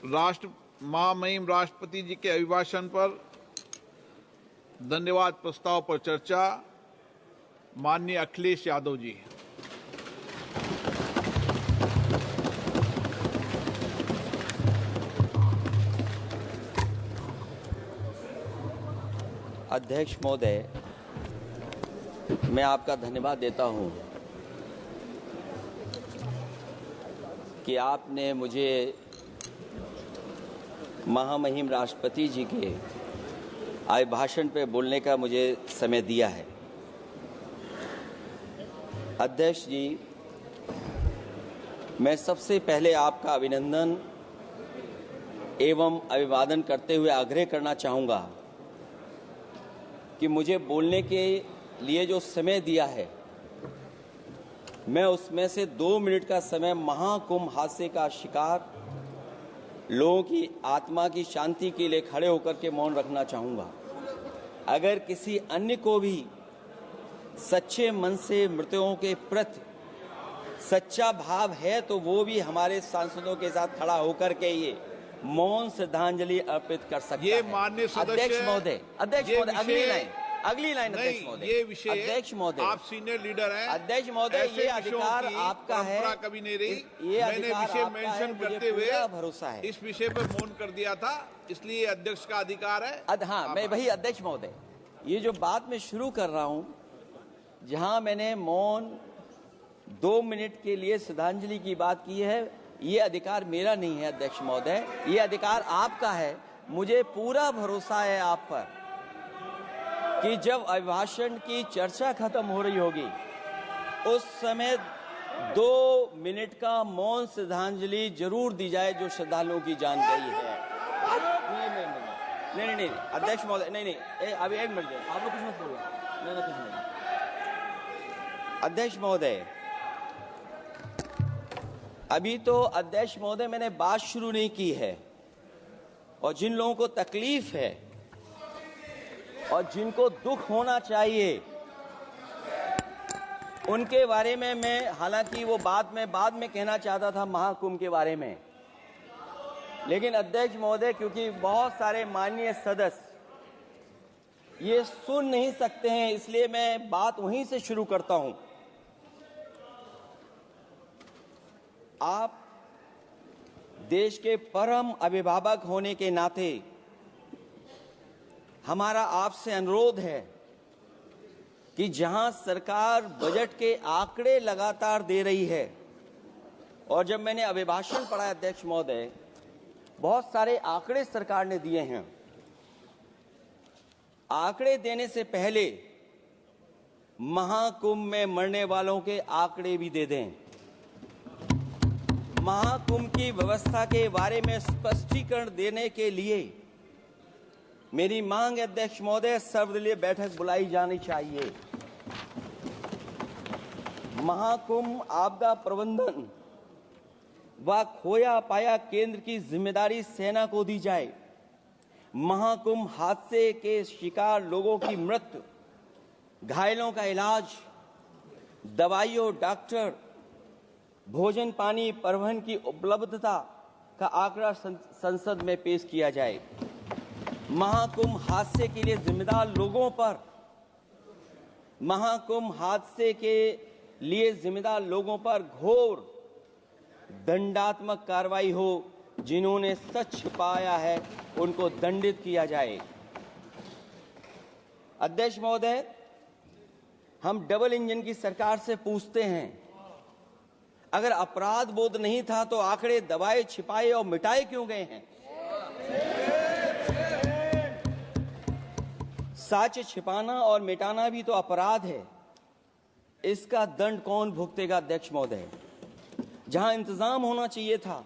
महामहिम राष्ट्रपति जी के अभिभाषण पर धन्यवाद प्रस्ताव पर चर्चा। माननीय अखिलेश यादव जी। अध्यक्ष महोदय, मैं आपका धन्यवाद देता हूं कि आपने मुझे महामहिम राष्ट्रपति जी के अभिभाषण पे बोलने का मुझे समय दिया है। अध्यक्ष जी, मैं सबसे पहले आपका अभिनंदन एवं अभिवादन करते हुए आग्रह करना चाहूँगा कि मुझे बोलने के लिए जो समय दिया है, मैं उसमें से 2 मिनट का समय महाकुंभ हादसे का शिकार लोगों की आत्मा की शांति के लिए खड़े होकर के मौन रखना चाहूँगा। अगर किसी अन्य को भी सच्चे मन से मृतकों के प्रति सच्चा भाव है तो वो भी हमारे सांसदों के साथ खड़ा होकर के ये मौन श्रद्धांजलि अर्पित कर सकता है। माननीय सदस्य अध्यक्ष महोदय, अगली लाइन अध्यक्ष महोदय, ये विषय अध्यक्ष महोदय, आप सीनियर लीडर हैं। अध्यक्ष महोदय, ये अधिकार आपका है। कभी नहीं रही। ये मैंने विषय मेंशन करते हुए भरोसा है इस विषय पर मौन कर दिया था, इसलिए अध्यक्ष का अधिकार है। हाँ, मैं वही अध्यक्ष महोदय, ये जो बात मैं शुरू कर रहा हूं, जहां मैंने मौन 2 मिनट के लिए श्रद्धांजलि की बात की है, ये अधिकार मेरा नहीं है अध्यक्ष महोदय, ये अधिकार आपका है। मुझे पूरा भरोसा है आप पर कि जब अभिभाषण की चर्चा खत्म हो रही होगी उस समय 2 मिनट का मौन श्रद्धांजलि जरूर दी जाए जो श्रद्धालुओं की जान गई है। नहीं अध्यक्ष महोदय, नहीं अभी 1 मिनट आप लोग कुछ मत बोलो। नहीं कुछ नहीं। अध्यक्ष महोदय, अभी तो अध्यक्ष महोदय मैंने बात शुरू नहीं की है, और जिन लोगों को तकलीफ है और जिनको दुख होना चाहिए उनके बारे में मैं, हालांकि वो बाद में कहना चाहता था महाकुंभ के बारे में, लेकिन अध्यक्ष महोदय क्योंकि बहुत सारे माननीय सदस्य ये सुन नहीं सकते हैं, इसलिए मैं बात वहीं से शुरू करता हूं। आप देश के परम अभिभावक होने के नाते हमारा आपसे अनुरोध है कि जहां सरकार बजट के आंकड़े लगातार दे रही है, और जब मैंने अभिभाषण पढ़ा अध्यक्ष महोदय, बहुत सारे आंकड़े सरकार ने दिए हैं। आंकड़े देने से पहले महाकुंभ में मरने वालों के आंकड़े भी दे दें। महाकुंभ की व्यवस्था के बारे में स्पष्टीकरण देने के लिए मेरी मांग है अध्यक्ष महोदय, सर्वदलीय बैठक बुलाई जानी चाहिए। महाकुंभ आपदा प्रबंधन व खोया पाया केंद्र की जिम्मेदारी सेना को दी जाए। महाकुंभ हादसे के शिकार लोगों की मृत्यु, घायलों का इलाज, दवाइयों, डॉक्टर, भोजन पानी, परिवहन की उपलब्धता का आंकड़ा संसद में पेश किया जाए। महाकुंभ हादसे के लिए जिम्मेदार लोगों पर, महाकुंभ हादसे के लिए जिम्मेदार लोगों पर घोर दंडात्मक कार्रवाई हो। जिन्होंने सच छिपाया है उनको दंडित किया जाए। अध्यक्ष महोदय, हम डबल इंजन की सरकार से पूछते हैं, अगर अपराध बोध नहीं था तो आंकड़े दबाए, छिपाए और मिटाए क्यों गए हैं? सच छिपाना और मिटाना भी तो अपराध है। इसका दंड कौन भुगतेगा अध्यक्ष महोदय? जहां इंतजाम होना चाहिए था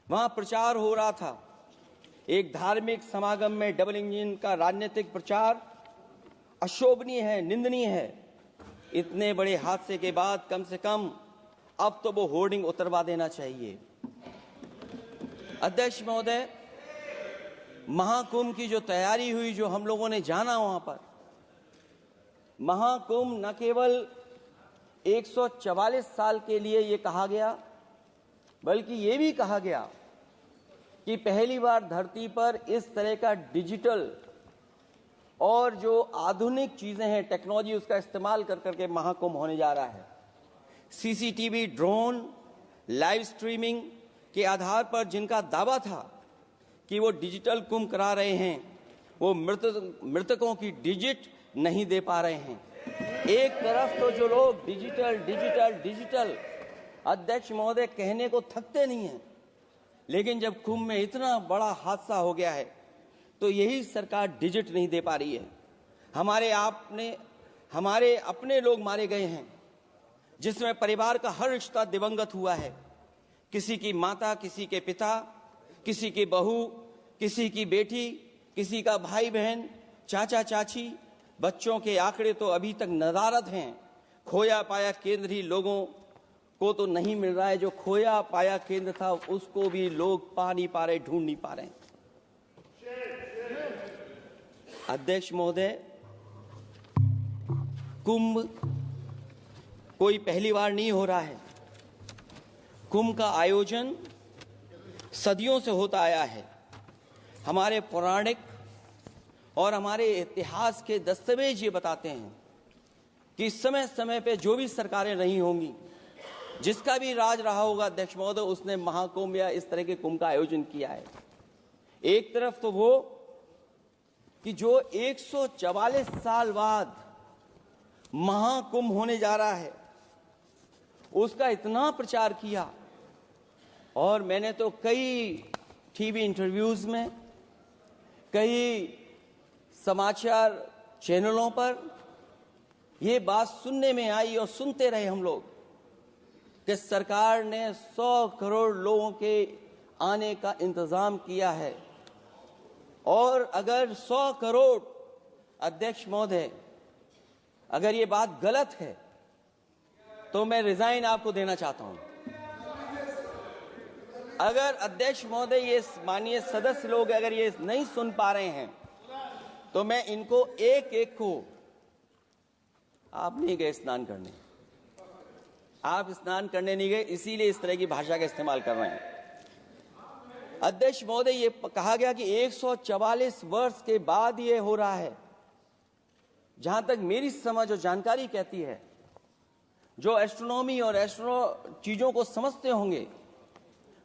वहां प्रचार हो रहा था। एक धार्मिक समागम में डबल इंजन का राजनीतिक प्रचार अशोभनीय है, निंदनीय है। इतने बड़े हादसे के बाद कम से कम अब तो वो होर्डिंग उतरवा देना चाहिए। अध्यक्ष महोदय, महाकुंभ की जो तैयारी हुई, जो हम लोगों ने जाना वहां पर, महाकुंभ न केवल 144 साल के लिए ये कहा गया, बल्कि ये भी कहा गया कि पहली बार धरती पर इस तरह का डिजिटल और जो आधुनिक चीजें हैं, टेक्नोलॉजी, उसका इस्तेमाल कर करके महाकुंभ होने जा रहा है। सीसीटीवी, ड्रोन, लाइव स्ट्रीमिंग के आधार पर जिनका दावा था कि वो डिजिटल कुंभ करा रहे हैं, वो मृतकों की डिजिट नहीं दे पा रहे हैं। एक तरफ तो जो लोग डिजिटल डिजिटल डिजिटल अध्यक्ष महोदय कहने को थकते नहीं हैं, लेकिन जब कुंभ में इतना बड़ा हादसा हो गया है तो यही सरकार डिजिट नहीं दे पा रही है। हमारे अपने लोग मारे गए हैं, जिसमें परिवार का हर रिश्ता दिवंगत हुआ है। किसी की माता, किसी के पिता, किसी की बहू, किसी की बेटी, किसी का भाई बहन, चाचा चाची। बच्चों के आंकड़े तो अभी तक नदारद हैं। खोया पाया केंद्र ही लोगों को तो नहीं मिल रहा है। जो खोया पाया केंद्र था उसको भी लोग पा नहीं पा रहे, ढूंढ नहीं पा रहे। अध्यक्ष महोदय, कुंभ कोई पहली बार नहीं हो रहा है। कुंभ का आयोजन सदियों से होता आया है। हमारे पौराणिक और हमारे इतिहास के दस्तावेज ये बताते हैं कि समय समय पे जो भी सरकारें रही होंगी, जिसका भी राज रहा होगा अध्यक्ष महोदय, उसने महाकुंभ या इस तरह के कुंभ का आयोजन किया है। एक तरफ तो वो कि जो 144 साल बाद महाकुंभ होने जा रहा है, उसका इतना प्रचार किया। और मैंने तो कई टीवी इंटरव्यूज में, कई समाचार चैनलों पर ये बात सुनने में आई और सुनते रहे हम लोग कि सरकार ने 100 करोड़ लोगों के आने का इंतजाम किया है। और अगर 100 करोड़, अध्यक्ष महोदय, अगर ये बात गलत है तो मैं रिजाइन आपको देना चाहता हूं। अगर अध्यक्ष महोदय, ये माननीय सदस्य लोग अगर ये नहीं सुन पा रहे हैं तो मैं इनको एक एक को, आप नहीं गए स्नान करने, आप स्नान करने नहीं गए, इसीलिए इस तरह की भाषा का इस्तेमाल कर रहे हैं। अध्यक्ष महोदय, ये कहा गया कि 144 वर्ष के बाद ये हो रहा है। जहां तक मेरी समझ और जानकारी कहती है, जो एस्ट्रोनॉमी और एस्ट्रो चीजों को समझते होंगे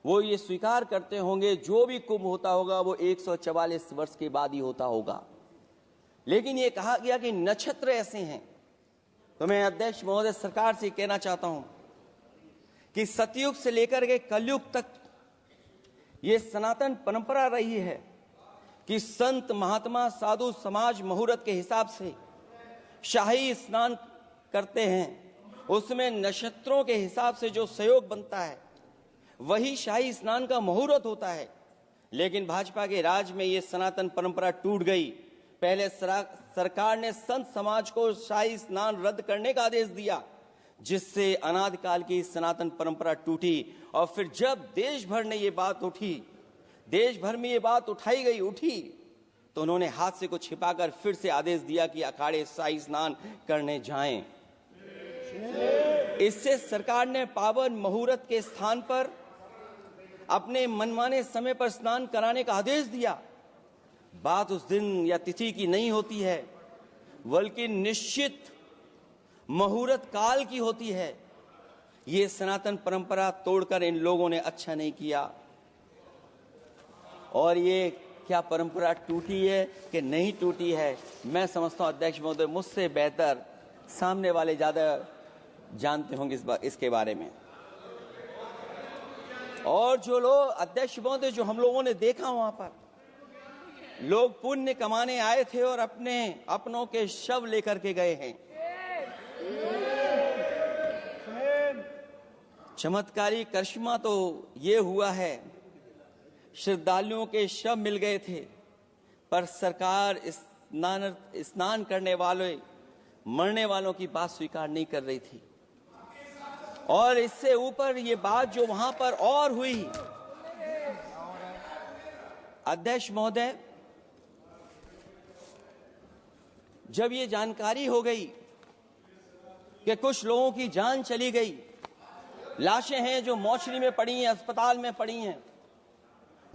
वो ये स्वीकार करते होंगे जो भी कुंभ होता होगा वो 144 वर्ष के बाद ही होता होगा। लेकिन ये कहा गया कि नक्षत्र ऐसे हैं। तो मैं अध्यक्ष महोदय सरकार से कहना चाहता हूं कि सतयुग से लेकर के कलयुग तक ये सनातन परंपरा रही है कि संत, महात्मा, साधु समाज मुहूर्त के हिसाब से शाही स्नान करते हैं। उसमें नक्षत्रों के हिसाब से जो सहयोग बनता है वही शाही स्नान का मुहूर्त होता है। लेकिन भाजपा के राज में ये सनातन परंपरा टूट गई। पहले सरकार ने संत समाज को शाही स्नान रद्द करने का आदेश दिया, जिससे अनादिकाल की सनातन परंपरा टूटी। और फिर जब देश भर ने ये बात उठी, देश भर में ये बात उठी, तो उन्होंने हादसे को छिपाकर फिर से आदेश दिया कि अखाड़े शाही स्नान करने जाएं। इससे सरकार ने पावन मुहूर्त के स्थान पर अपने मनमाने समय पर स्नान कराने का आदेश दिया। बात उस दिन या तिथि की नहीं होती है, बल्कि निश्चित मुहूर्त काल की होती है। ये सनातन परंपरा तोड़कर इन लोगों ने अच्छा नहीं किया। और ये क्या परंपरा टूटी है कि नहीं टूटी है, मैं समझता हूं अध्यक्ष महोदय मुझसे बेहतर सामने वाले ज्यादा जानते होंगे इसके बारे में। और जो लोग, अध्यक्ष महोदय, जो हम लोगों ने देखा वहां पर लोग पुण्य कमाने आए थे और अपनों के शव लेकर के गए हैं। चमत्कारी करिश्मा तो ये हुआ है, श्रद्धालुओं के शव मिल गए थे, पर सरकार स्नान करने वाले मरने वालों की बात स्वीकार नहीं कर रही थी। और इससे ऊपर ये बात जो वहां पर और हुई, अध्यक्ष महोदय, जब ये जानकारी हो गई कि कुछ लोगों की जान चली गई, लाशें हैं जो मोर्चरी में पड़ी हैं, अस्पताल में पड़ी हैं,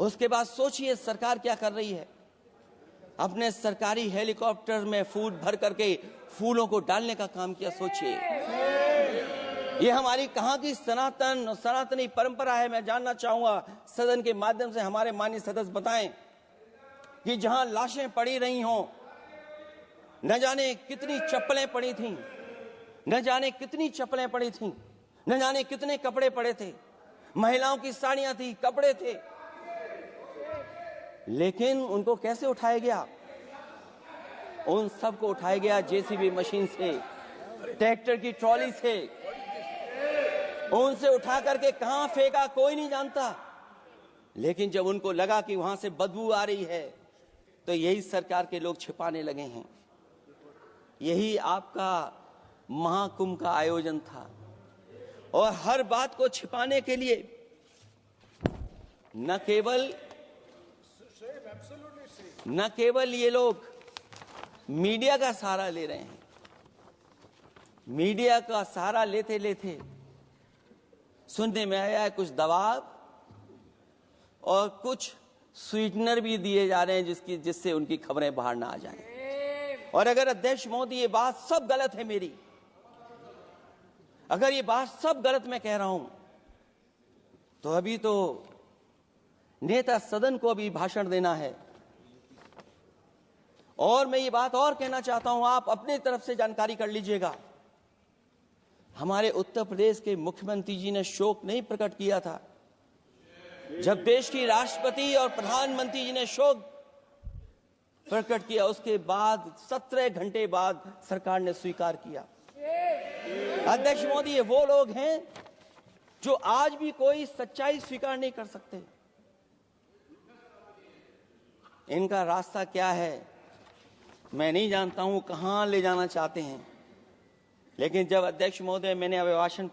उसके बाद सोचिए सरकार क्या कर रही है। अपने सरकारी हेलीकॉप्टर में फूड भर करके फूलों को डालने का काम किया। सोचिए ये हमारी कहां की सनातनी परंपरा है। मैं जानना चाहूंगा सदन के माध्यम से हमारे माननीय सदस्य बताएं कि जहां लाशें पड़ी रही हों, न जाने कितनी चप्पलें पड़ी थीं, न जाने कितनी चप्पलें पड़ी थीं, न जाने कितने कपड़े पड़े थे, महिलाओं की साड़ियां थी, कपड़े थे, लेकिन उनको कैसे उठाया गया? उन सबको उठाया गया जेसीबी मशीन से, ट्रैक्टर की ट्रॉली से। उनसे उठा करके कहां फेंका कोई नहीं जानता, लेकिन जब उनको लगा कि वहां से बदबू आ रही है तो यही सरकार के लोग छिपाने लगे हैं। यही आपका महाकुंभ का आयोजन था, और हर बात को छिपाने के लिए न केवल ये लोग मीडिया का सहारा ले रहे हैं, मीडिया का सहारा लेते लेते सुनने में आया है कुछ दबाव और कुछ स्वीटनर भी दिए जा रहे हैं जिससे उनकी खबरें बाहर ना आ जाएं। और अगर अध्यक्ष महोदय ये बात सब गलत है मेरी, अगर ये बात सब गलत मैं कह रहा हूं, तो अभी तो नेता सदन को अभी भाषण देना है। और मैं ये बात और कहना चाहता हूं, आप अपनी तरफ से जानकारी कर लीजिएगा। हमारे उत्तर प्रदेश के मुख्यमंत्री जी ने शोक नहीं प्रकट किया था। जब देश की राष्ट्रपति और प्रधानमंत्री जी ने शोक प्रकट किया, उसके बाद 17 घंटे बाद सरकार ने स्वीकार किया। अध्यक्ष मोदी, ये वो लोग हैं जो आज भी कोई सच्चाई स्वीकार नहीं कर सकते। इनका रास्ता क्या है मैं नहीं जानता हूं, कहां ले जाना चाहते हैं, लेकिन जब अध्यक्ष महोदय मैंने अभिभाषण